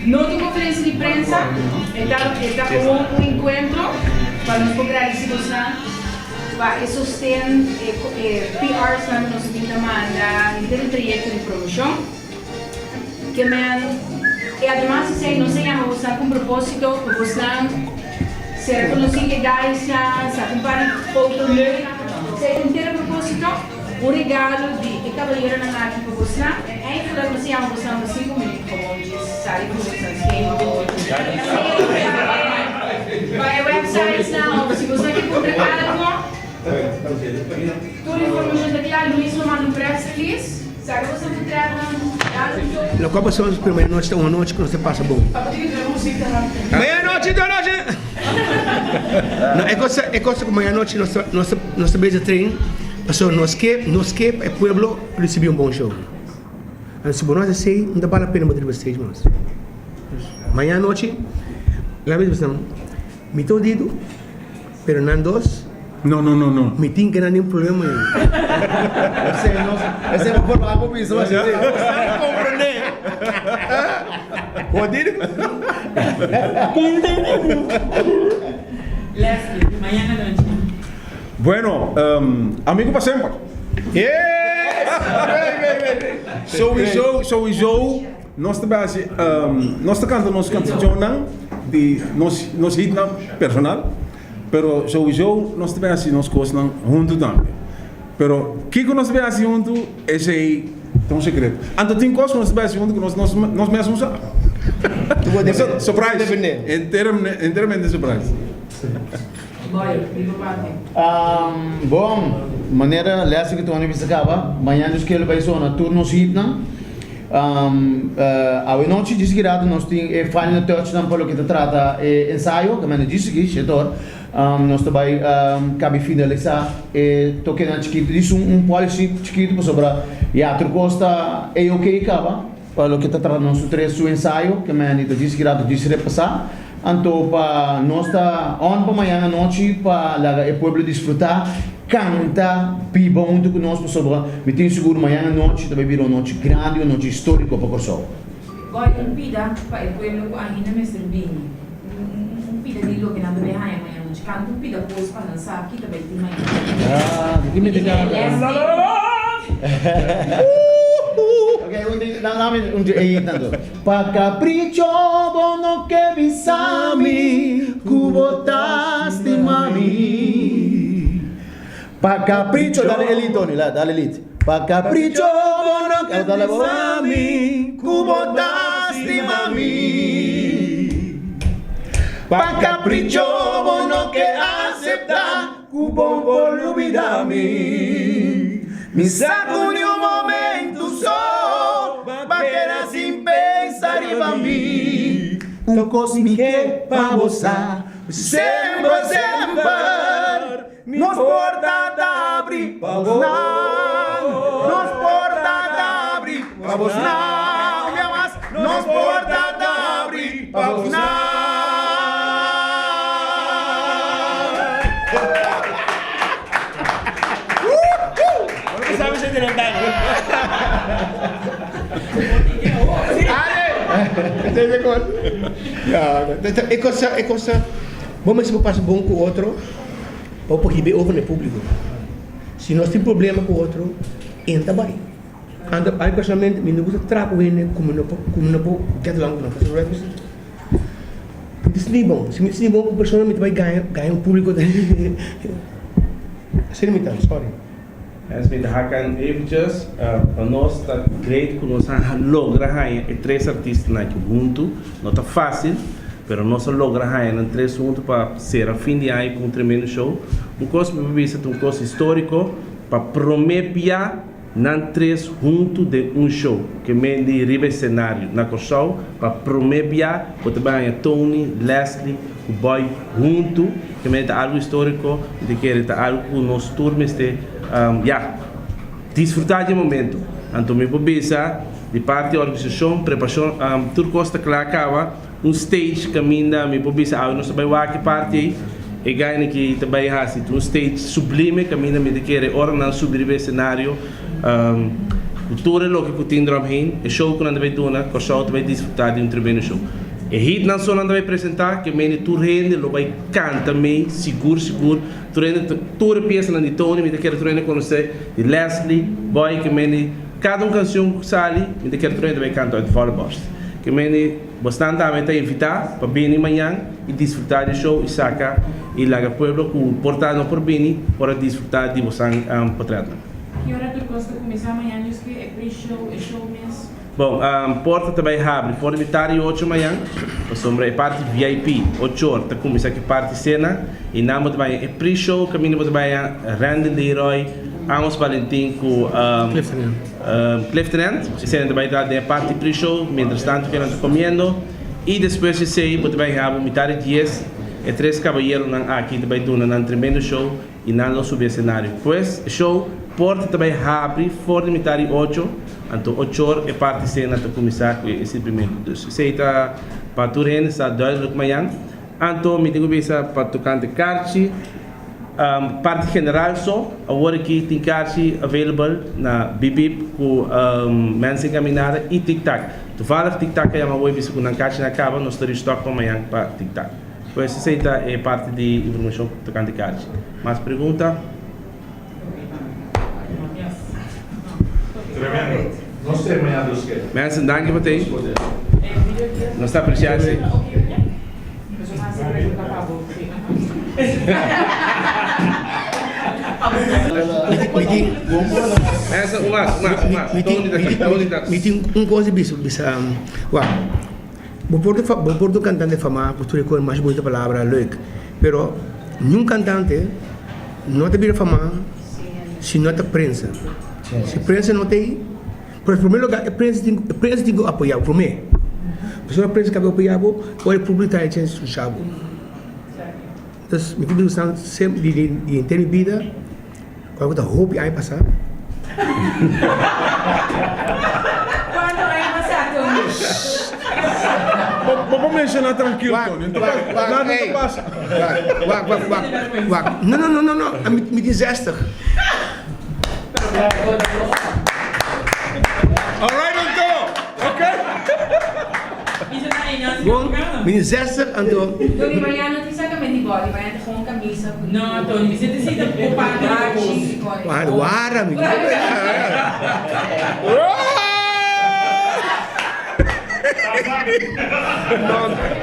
No de conferência de prensa, está como um encontro para nos procurar esse gostar. Esos tem PR están nos demanda del proyecto de promoción que me han y además no se llama buscar con propósito buscar ser reconocido que Gaisa se acompaña foto se entero propósito un regalo de caballero na aqui para buscar é isso que se llama buscar 5 minutos como diz sabe como se vai websites now se você quer comprar algo toda a informação está aqui, Luís não manda um press release. Sabe você não Lo cual pasamos primeira noite, uma noite que você passa bom. Meia-noite, é coisa que meia-noite nossa base de treino, passou nós que é pueblo receber bom show. Se nós assim, não vale a pena bater stage mais. Meia-noite, lá mesmo estamos, me tô dito, pero não dois. No. Me tem que não há nenhum problema. Esse é o problema que eu Você compreende? Pode ir? Leslie, mañana noche. Bueno, amigo para sempre. Yes! Sowieso, nós cantamos nossa canção de nos hit personal. Pero sowieso nós tivemos assim nós coisas junto também. Pero que nós tivemos assim junto esse aí tão segredo. Então tem coisas que nós tivemos junto que nós mesmos sabemos. Surprise. Inteiramente surprise. Bom, maneira lessa que tu não acaba. Amanhã nos que ele vai ser na turno hipna. A noite disse que nós temos final touchdown para o que trata ensaio, que me disse que setor nós também cabe finalizar e toque na chiquito isso policy chiquito sobre outro costa é ok acaba para o que trata nosso trecho ensaio, que me disse que disse repassar. Então para nós está on para amanhã à noite para o povo desfrutar canta, piba junto conosco sobre me tenho seguro amanhã à noite também virou noite grande, uma noite histórica para o pessoal. Voy a pida para o pueblo que ainda me servi. Pida de lo que não deve amanhã noite. Canto pida pos para dançar aqui também tem mais. Aqui me diga. Ok, dá-me aí tanto. Pa capricho bono que visami, cubotaste mami. Pa capricho, dale elite Tony, dale elite. Pa capricho bono que visami, cubotaste mami. Pa capricho bono que acepta, cubo por olvidarme. Me saco de un momento só, vaquera sin pensar em mim. Cosmique pra gozar, sempre. Nos porta da abrir, nos porta da abrir, nos porta da abrir, Sabe se não dá. É coisa. Vamos se passar bom com o outro, para porque over no público. Se nós temos problema com o outro, entra bem. Anda, aí personalmente, me não gusta trapo ele como não get along com a pessoa. Isso não é bom. Se me bom, o personalmente vai ganhar um público. Assim não me sorry. As met hakan eventjes, nós está great que nós logra ganhar três artistas na Ubuntu, não está fácil, mas nós logra ganhar três juntos para ser a fim de ano com um tremendo show. Coisa que um coisa histórico para prometer não três juntos de um show que me de riba cenário na show para prometer o também Tony, Leslie, o boy junto que me dá algo histórico de que ele tá algo que nós turmas de desfrutar de momento. Então me pobisa de parte da organização preparação tudo costa que lá acaba stage caminha me pobisa nós também vai que parte e ganha que também stage sublime caminha me de querer ora não subir o cenário cultura lo que tem drum heen, o show que nós vai dona, que o show vai desfrutar de tremendo show. E hit não só nós vai apresentar, que meni tu rende, lo vai canta me, seguro, tu rende toda peça na de Tony, me quero tu rende conhecer de Leslie, boy que meni cada canção que sai, me quero tu rende vai cantar de fora bosta. Que meni bastante também está invitar para vir amanhã e desfrutar do show e sacar e lá o pueblo que portado por vir para desfrutar de você portado. Que hora tu gosta de começar amanhã? Diz que é pre-show, é show mesmo? Bom, porta também abre, pode evitar 8 da manhã, sobre a parte VIP, 8 horas, tá começa aqui parte cena, e namo também é pre-show, caminho também a Randy Leroy, Amos Valentim com Clifton, cena também da parte pre-show, mientras tanto que nós estamos comendo, e depois de 6, pode também a metade 10, e 3 cavalheiros aqui também dando um tremendo show, e não subir cenário. Depois, show, porta também abre, fora de metade 8, então 8 horas é parte cena para começar com esse primeiro. Se está para tu rende, está 2 da manhã, então me digo bisa para tocar de carte, parte general só, agora aqui tem carte available na Bibip com mensen caminhada e tic-tac. Tu fala que tic-tac é uma web que na carte na acaba, nós temos estoque para amanhã para tic-tac. Pois essa é parte de informação tocando de carte. Mais pergunta? Tremendo. Nós terminamos que. Mensen, dank je meteen. Nós está apreciado. Mensen, Me tem coisa bisa, vou pôr do cantante famoso, por com mais bonita palavra, leuk. Pero nenhum cantante não te vira famoso se não te prensa. Se prensa não tem, por em primeiro lugar, a prensa tem que apoiar, por mim. Se a prensa quer apoiar, ou a pública tem que sujar. Então, me público está sempre de ter vida, qual é a roupa aí passar? Quando vai passar, Tony? Vamos mencionar tranquilo, Tony. Nada passa. Não, me desastre. Alright, então, ok? Bom, me desastre, então. Tony, Mariano, não tem sacamente igual, Mariano com camisa. Não, Tony, você decide o padrão. Guarda, me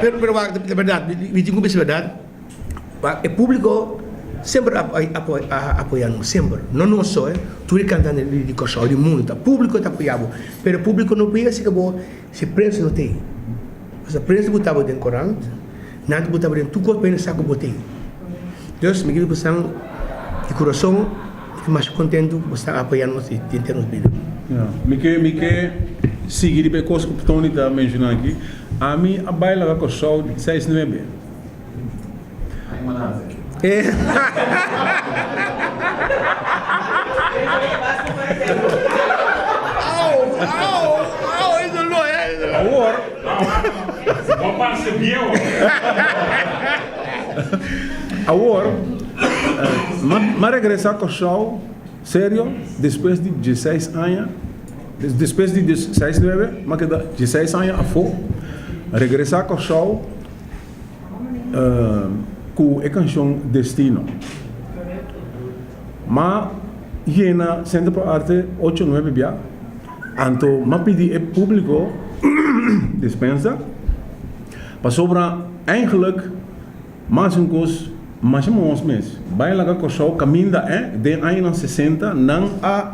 pero de verdade, me digo de verdade, o público sempre apoiando, sempre. Não só, tu é cantando de coisa, de mundo, o público está apoiando, mas o público não pensa que se prensa não tem. Se a prensa botava dentro do Corão, nada botava dentro, tu corpo pensa que botei. Deus me diga de coração, fico mais contente por estar apoiando nós em termos de vida. Me quer seguir de coisa que o Tony está mencionando aqui. A mim, a baila com o show de 6-9. Isso não é. Agora, mas regressar com o show, sério, depois de 16 anos, depois de 16-9, mas que 16 anos a fogo, regressar com o show, com a canção Destino. Mas, na Centro para Arte 8-9 bia, então, mas pedi ao público dispensa, para sobrar eigenlijk, mais coisa, mais uns meses. Vai lá com o show, caminha de anos 60, não há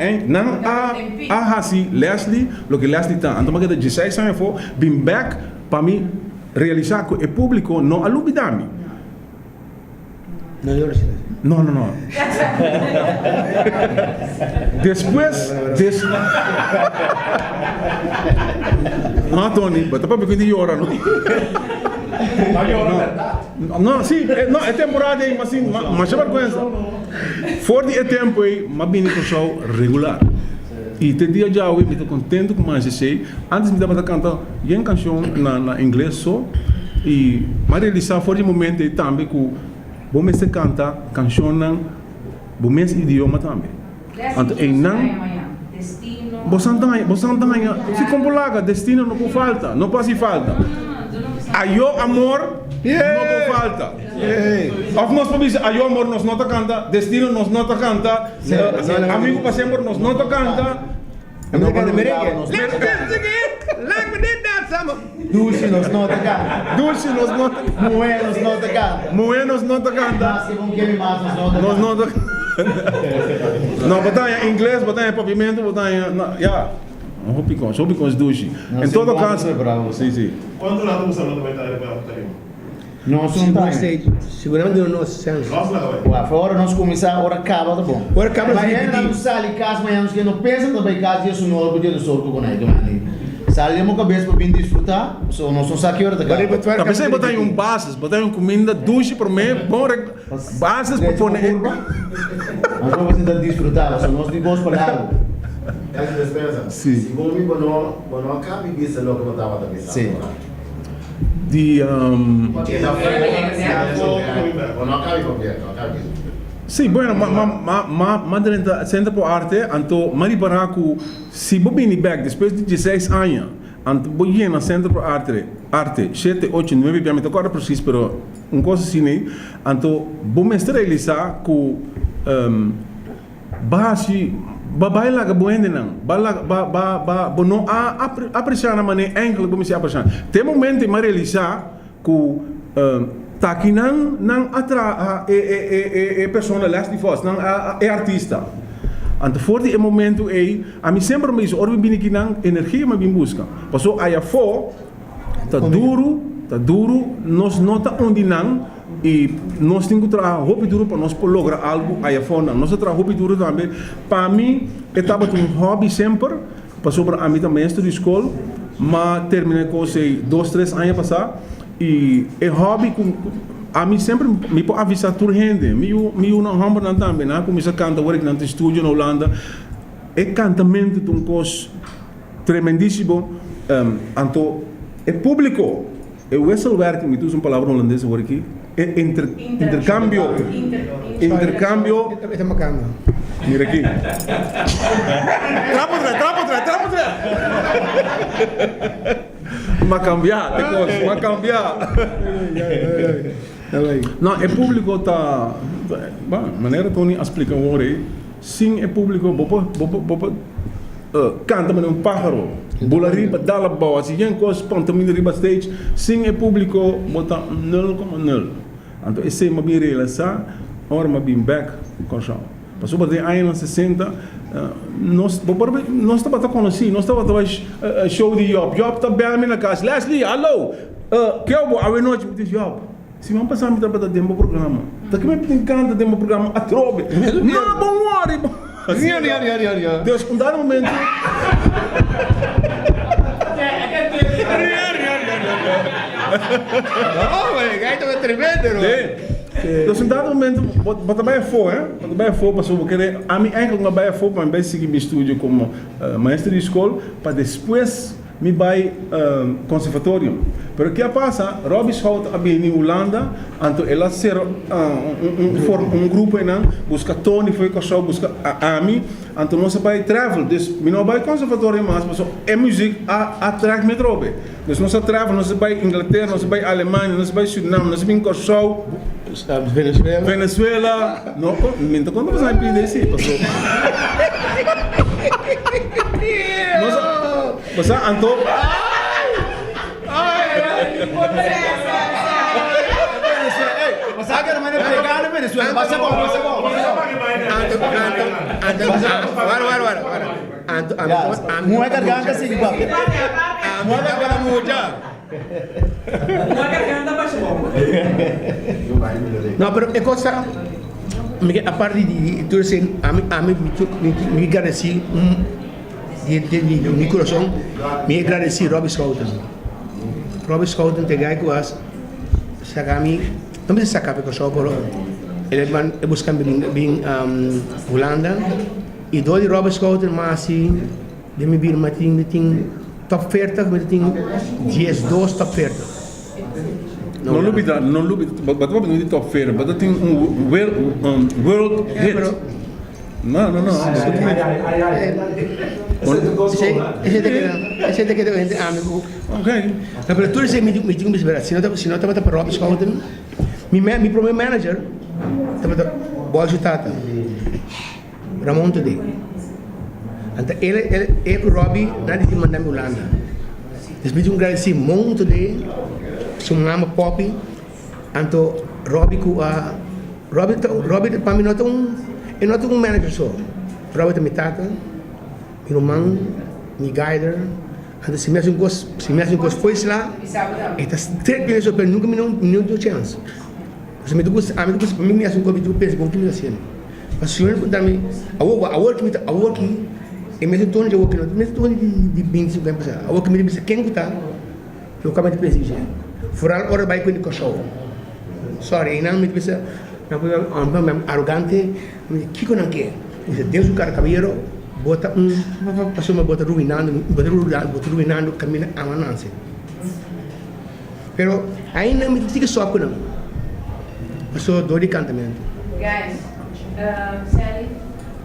assim, Leslie, o que Leslie está. Então, mas que 16 anos foi, bem back para mim realizar com o público, não alubidami. Não. Depois. Não, Tony, mas para porque de hora, não. Não, sim, não, é temporada aí, mas sim, mas é vergonha. Fora de tempo aí, mas bem com show regular. E te dia já eu estou contente com mais sei. Antes me dava a cantar uma canção na inglês só e mas realizar fora de momento aí também com bom me se canta canção não bom me idioma também. Então, em não Destino. Bosantanga, se compulaga, destino não por falta, não pode falta. Ayo amor, não por falta. Of nós podemos dizer, ayo amor nos nota canta, destino nos nota canta, amigo para sempre nos nota canta. Não pode merengue. Dulce nos nota canta. Dulce nos nota, Moé nos nota canta. moe nos nota canta. Mas que bom que mais nos nota Nos canta. nota. Não, botar em inglês, botar em pavimento, botar em. Yeah. Hopicons dulce. Em todo caso. Bravo. Sim. Quanto lá tu usa no comentário para o time? Nós não Segundo tá. stage, seguramente no nosso senso. Nós lá, ué. Ué, agora nós começar, agora acaba, tá bom. Agora acaba, Mas sim, ainda pedir. não sai casa, mas que não pensa também casa e isso não é o dia do sol que conecta, mano. Saímos com a cabeça para vir desfrutar, só nós não sabemos que hora da Agora, casa. Tá pensando em botar em um bases, botar em uma comida dulce para mim, bom bases para pôr. Mas vamos tentar desfrutar, só nós temos palavras. Essa despesa? Sim. Se você não acaba de ver logo que eu estava também. Sim. De Não acaba de copiar, não acaba de. Sim, bueno, mas Centro por Arte, então, Mari Baraco, se você vem back depois de 16 anos, então, você na Centro por Arte, 7, 8, 9, piamente, agora preciso, mas coisa assim, então, você me realizar que base, babai lá que boende não, não apreciar na maneira enkele como se apreciar. Tem momento em realizar que tá aqui não atra pessoa last de voz, não é artista. Então voor die momento a mim sempre me diz, ora bem aqui não energia mas bem busca. Passou aí fora, tá duro, nós nota onde não e nós temos que trabalhar muito duro para nós lograr algo aí fora. Nós trabalhamos muito duro também. Para mim, estava um hobby sempre. Passou para a mim também estou de escola, mas terminei com 2, 3 anos passar e é hobby com a mim sempre me pode avisar tudo gente. Me uma hamba não também, né? Comecei a cantar agora no estúdio na Holanda. É cantamento de coisa tremendíssimo. Então, é público. Eu wisselwerking, me uso uma palavra holandesa agora aqui. Intercambio. Esta é uma câmera. Mira aqui. Trapo atrás. Mas cambiar, tem coisa, mas cambiar. Não, é público tá. Maneira Tony explica agora aí. Sim, é público. Canta mas um pájaro. Bula riba, dá la boa. Se tem coisa, pantomima riba stage. Sim, é público. Bota 0,0. Então, esse é uma bem realizar. Ora, uma bem back com o show. Passou para ter anos 60, nós estávamos a conhecer, nós estávamos a show de Job. Job está bem na casa. Leslie, alô, que eu vou, a noite, me diz Job. Se vamos passar a me trabalhar dentro do programa, daqui me encanta dentro do programa, a trobe. Não, bom, worry. Deus, um dado momento. Oh, velho, aí tá tremendo, não? Dus in dat moment, wat erbij voor, hè? Wat erbij voor, pas we querer, a mim eigenlijk nog bij voor, maar bij seguir mijn studio como maestro de escola, para depois me vai conservatório. Pero que passa, Robbie Schout abri em Holanda, então ela ser grupo aí, busca Tony foi com show, busca a mim, então nós vai travel, dus me não vai conservatório mais, mas é música atrai me drobe. Dus nós travel, nós vai Inglaterra, nós vai Alemanha, nós vai Suriname, nós vem com show. Venezuela, não, minta quando você vai pedir isso, passou. Nós, então, Mas agora mana pegar na Venezuela, passa bom. Não é garganta assim, papo. Não é garganta muda. Não, pero é coisa. A parte de tudo assim, a mim me agradeci de meu coração, me agradeci Robbie Schouten. Robbie Schouten te gai que as sagami, não me sacar porque só por ele vai buscar bem Holanda e do Robbie Schouten mas assim de me vir matin top oferta, mas tem 10 top oferta. não lubi, mas não é top fair, mas tem world hit. Não. Ese te queda gente amigo. Ok. La apertura se mi digo mis veras, se não tava para Rob Scott. Mi primeiro manager tava Bojo Tata. Ramon today. Anta ele com Robbie nada de mandar me Holanda. Desde agradecer muito de sumama Poppy. Anto Robbie com a Robbie para mim não é um manager só. Robbie é minha tata, meu irmão, meu guider. Anto se me hace um gosto foi lá. Está três vezes para nunca me deu chance. Se me deu a mim me hace um gosto de pensa com o que me assim. Mas se eu não contar me a work e me torno de work não me torno de 25 anos a work me diz quem está eu acabei de pensar fora hora vai com o show sorry não me diz não arrogante me que não quer Deus o cara cabelo bota passou uma bota ruinando caminha a manança pero ainda me diz só com não passou dor de cantamento Guys, Sally,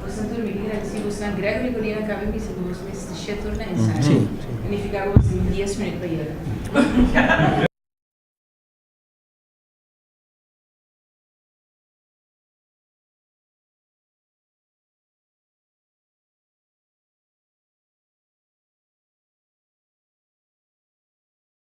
você não dormiu, se você não Gregory Colina acaba de se você se chetur na ensaio. Sim. E ficava assim 10 minutos para ir.